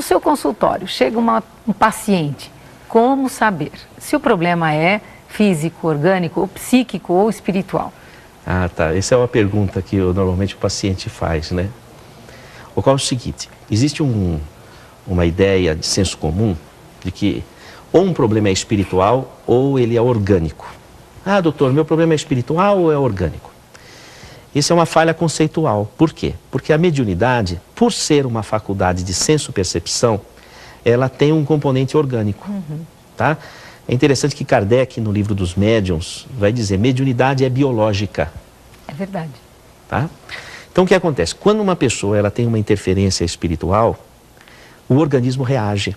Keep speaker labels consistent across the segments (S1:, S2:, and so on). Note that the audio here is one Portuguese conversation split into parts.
S1: seu consultório chega um paciente, como saber se o problema é físico, orgânico, ou psíquico ou espiritual?
S2: Ah, tá. Essa é uma pergunta que normalmente o paciente faz, né? O qual é o seguinte, existe uma ideia de senso comum de que ou um problema é espiritual ou ele é orgânico. Ah, doutor, meu problema é espiritual ou é orgânico? Isso é uma falha conceitual. Por quê? Porque a mediunidade, por ser uma faculdade de senso-percepção, ela tem um componente orgânico, tá? É interessante que Kardec, no livro dos médiuns, vai dizer, mediunidade é biológica.
S1: É verdade.
S2: Tá? Então, o que acontece? Quando uma pessoa ela tem uma interferência espiritual, o organismo reage.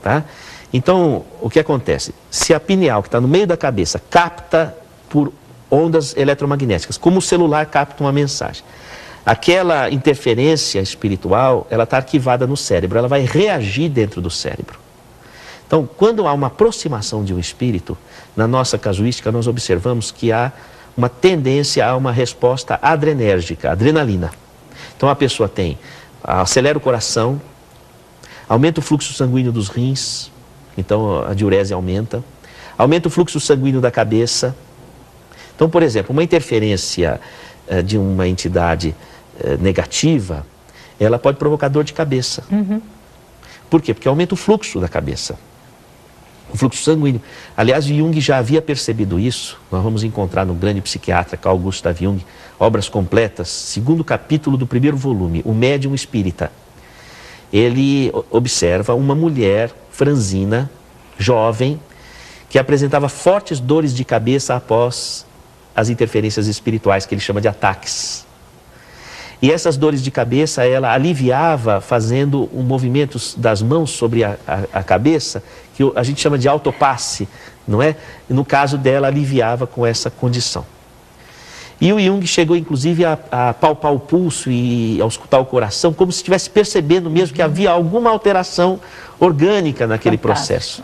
S2: Tá? Então, o que acontece? Se a pineal, que está no meio da cabeça, capta por ondas eletromagnéticas, como o celular capta uma mensagem, aquela interferência espiritual, ela está arquivada no cérebro, ela vai reagir dentro do cérebro. Então, quando há uma aproximação de um espírito, na nossa casuística, nós observamos que há uma tendência a uma resposta adrenérgica, adrenalina. Então, a pessoa acelera o coração, aumenta o fluxo sanguíneo dos rins, então a diurese aumenta o fluxo sanguíneo da cabeça. Então, por exemplo, uma interferência de uma entidade negativa, ela pode provocar dor de cabeça. Por quê? Porque aumenta o fluxo da cabeça, o fluxo sanguíneo. Aliás, Jung já havia percebido isso. Nós vamos encontrar no grande psiquiatra Carl Gustav Jung, obras completas, segundo capítulo do primeiro volume, O Médium Espírita. Ele observa uma mulher franzina, jovem, que apresentava fortes dores de cabeça após as interferências espirituais, que ele chama de ataques. E essas dores de cabeça, ela aliviava fazendo movimentos das mãos sobre a cabeça, que a gente chama de autopasse, não é? E no caso dela, aliviava com essa condição. E o Jung chegou, inclusive, a palpar o pulso e a auscultar o coração, como se estivesse percebendo mesmo que havia alguma alteração orgânica naquele processo.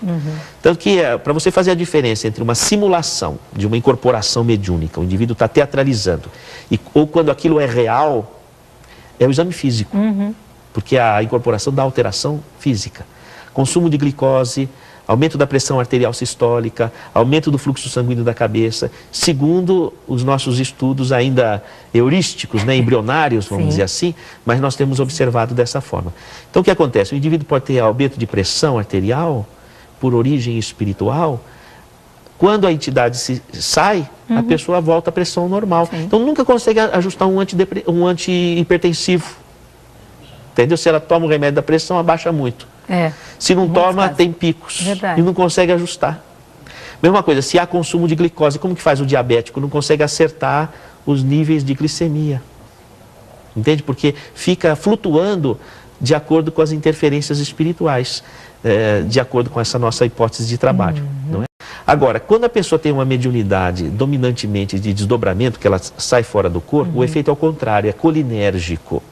S2: Tanto que, para você fazer a diferença entre uma simulação de uma incorporação mediúnica, o indivíduo está teatralizando, ou quando aquilo é real, é o exame físico, porque a incorporação dá alteração física. Consumo de glicose, aumento da pressão arterial sistólica, aumento do fluxo sanguíneo da cabeça, segundo os nossos estudos ainda heurísticos, né, embrionários, vamos dizer assim, mas nós temos observado dessa forma. Então, o que acontece? O indivíduo pode ter aumento de pressão arterial por origem espiritual. Quando a entidade sai, a pessoa volta à pressão normal. Então, nunca consegue ajustar um antihipertensivo. Entendeu? Se ela toma o remédio da pressão, abaixa muito. Se não toma, tem picos. E não consegue ajustar. Mesma coisa, se há consumo de glicose, como que faz o diabético? Não consegue acertar os níveis de glicemia. Entende? Porque fica flutuando de acordo com as interferências espirituais, de acordo com essa nossa hipótese de trabalho. Não é? Agora, quando a pessoa tem uma mediunidade dominantemente de desdobramento, que ela sai fora do corpo, o efeito é o contrário, é colinérgico.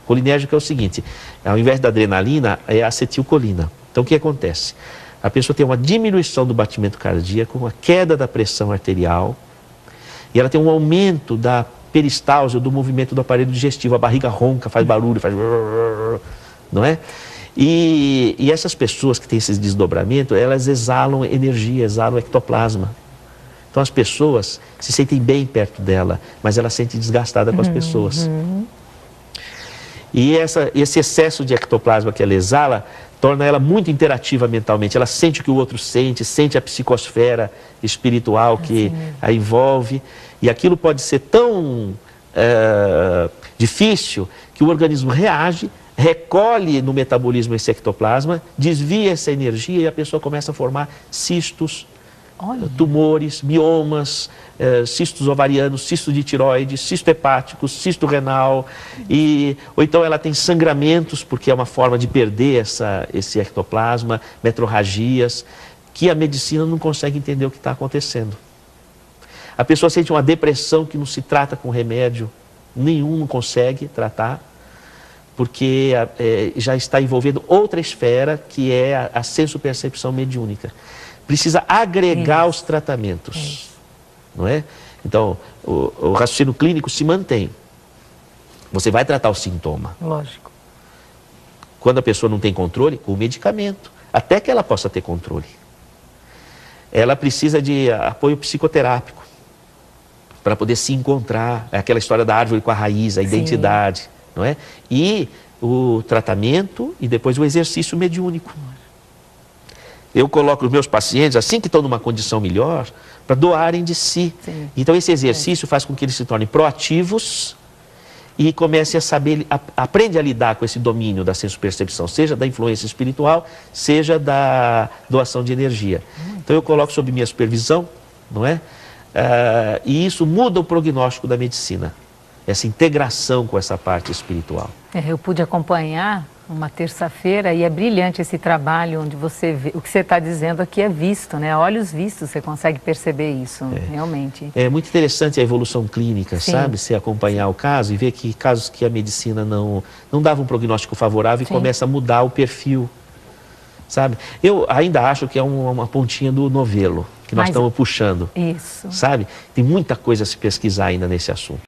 S2: Colinérgico é o seguinte, ao invés da adrenalina, é a acetilcolina. Então, o que acontece? A pessoa tem uma diminuição do batimento cardíaco, uma queda da pressão arterial, e ela tem um aumento da peristalse, do movimento do aparelho digestivo. A barriga ronca, faz barulho, faz... não é? E essas pessoas que têm esse desdobramento, elas exalam energia, exalam ectoplasma. Então, as pessoas se sentem bem perto dela, mas ela se sente desgastada com as pessoas. E esse excesso de ectoplasma que ela exala torna ela muito interativa mentalmente. Ela sente o que o outro sente, sente a psicosfera espiritual que a envolve. E aquilo pode ser tão difícil que o organismo reage, recolhe no metabolismo esse ectoplasma, desvia essa energia e a pessoa começa a formar cistos, tumores, miomas, cistos ovarianos, cisto de tiroide, cisto hepático, cisto renal, ou então ela tem sangramentos, porque é uma forma de perder esse ectoplasma, metrorragias, que a medicina não consegue entender o que está acontecendo. A pessoa sente uma depressão que não se trata com remédio nenhum, não consegue tratar, porque já está envolvendo outra esfera, que é a senso-percepção mediúnica. Precisa agregar os tratamentos, não é? Então, o raciocínio clínico se mantém. Você vai tratar o sintoma.
S1: Lógico.
S2: Quando a pessoa não tem controle, com o medicamento, até que ela possa ter controle. Ela precisa de apoio psicoterápico para poder se encontrar, é aquela história da árvore com a raiz, a identidade, não é? E o tratamento e depois o exercício mediúnico. Eu coloco os meus pacientes, assim que estão numa condição melhor, para doarem de si.
S1: Sim.
S2: Então esse exercício faz com que eles se tornem proativos e comecem a saber, aprende a lidar com esse domínio da senso-percepção, seja da influência espiritual, seja da doação de energia. Então eu coloco sob minha supervisão, não é? E isso muda o prognóstico da medicina, essa integração com essa parte espiritual.
S1: Eu pude acompanhar uma terça-feira e é brilhante esse trabalho onde você vê, o que você está dizendo aqui é visto, né? A olhos vistos você consegue perceber isso, realmente.
S2: É muito interessante a evolução clínica,
S1: Sim.
S2: sabe? Você acompanhar o caso e ver que casos que a medicina não dava um prognóstico favorável e começa a mudar o perfil, sabe? Eu ainda acho que é uma pontinha do novelo que nós estamos puxando,
S1: isso.
S2: sabe? Tem muita coisa a se pesquisar ainda nesse assunto.